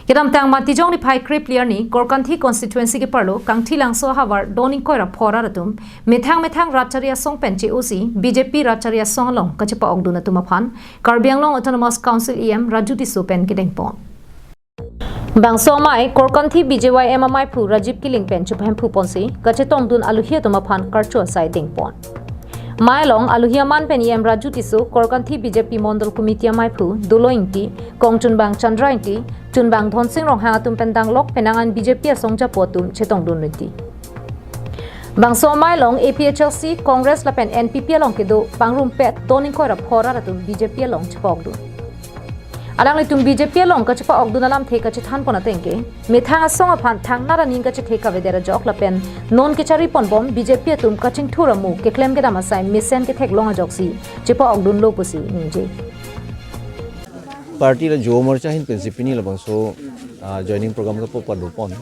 Kedam tang mati jong ni pai krip liar ni Gorkanthi constituency ke parlo kangthi langso hawar Don Ingkoi ra phora ratum methang ratchari asong penche osi BJP ratchari asong long kachepa ogduna tumaphan Karbi Anglong Autonomous Council EM Raju Tisso pen kedeng pon Bangso mai Gorkanthi BJY MMI phu Rajib Kiling pen chuphem phu ponsi kachetong dun aluhia tumaphan karcho sai ding pon Mai long aluhia man pen EM Raju Tisso Gorkanthi BJP Mondol Committee mai phu Dulo Ingti Kongchun Bang Chandra Ingti Chunbang Thon Sing Rong Hang Atum Pendang Lok Penangan BJP Asongja Potum Chetong Dun Niti Bang So Mai Long APHLC Congress Lapen NPP Long Kedo Pangrum Pet Don Ingkoi ra phora ratum BJP Long Chpok Dun Alang litum BJP Long ka chpa ogdun alam the ka chithan pona tengke methang asong aphan thang nara ning ka chithe ka vedera jok lapen non ke chari pon bom BJP tum kaching thura mu ke claim ke damasai mission ke thek long joksi chpa ogdun lo pusi ninje Party la jo morcha hin principle ni labang so joining program ka po padupon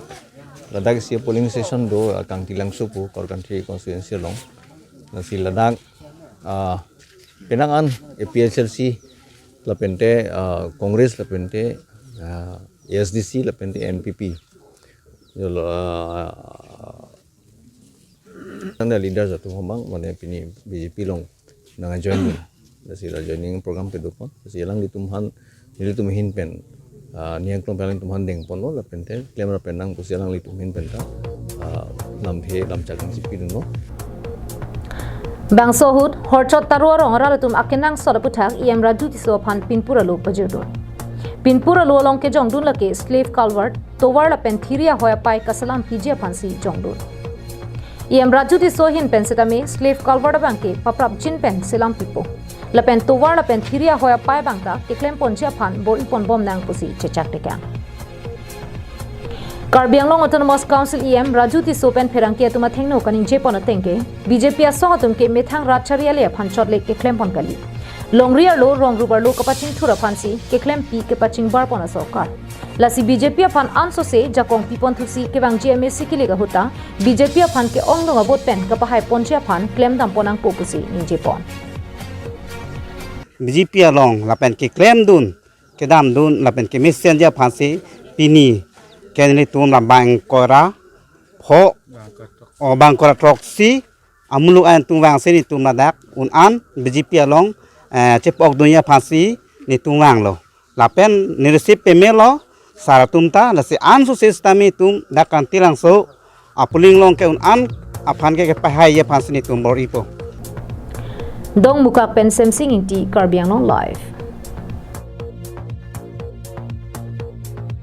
ladak si polling station do kangti langso po Gorkanthi constituency long na si ladak penangan APHLC lapente Congress lapente SDC lapente NPP jo anda leader jatuh homang mane pini BJP long nang join dasi joining program pedupon dasi lang ditumhan jadi tumihin pen niang klong paling tumhan deng pon lo lapente claim ra penang pusi lang litumin penta lamhe lamchakang sipi no Bang Sohud Horchot Tarua Rongara Tum Akenang Sodaputak EM Raju Tisso Pan Pinpura Lu Pajudun Pinpura Lu along ke Jongdun Lake Slave Culvert Towar La Penthiria Hoya Pai Kasalam Pijia Pansi Jongdun EM Raju Tisso Hin Pensetame Slave Culvert Banke Paprap Chin Pen Selam Pipo La Pen Towar La Penthiria Hoya Pai Bangta Keklem Ponchia Pan Bor Ipon Bom Nang Pusi Chechak Tekang Karbi Anglong Autonomous Council EM Raju Tisso pen Pherangke Atuma Thengno Kaning Jepon Atengke BJP Asong Atum ke Methang Ratchari Ale Phanchot le ke Klem Pon Kali Longriar lo Rong Rubar lo Kapaching Thura Phansi ke Klem Pi ke Paching Bar Pon Asokar Lasi BJP Phan Anso se Jakong Pipon Thusi ke Bang GMSC ke lega huta BJP Phan ke Ong Dong Abot pen Kapahai Ponchia Phan Klem Dam Ponang Popusi ning Jepon BJP along lapen ke Klem dun ke dam dun lapen ke Messenger Phansi Pini Kenli tum la bangkora pho o bangkora troksi amulu an tum wang se ni tum la dak un an BJP along chepok dunia phasi ni tum wang lo la pen ni receive payment lo sara tum ta la se an so system tum dak kan tilang so apuling long ke un an aphan ke pa hai ye phasi ni tum bor ipo Dong Muka Pen Semsing Inti Karbi Anglong Live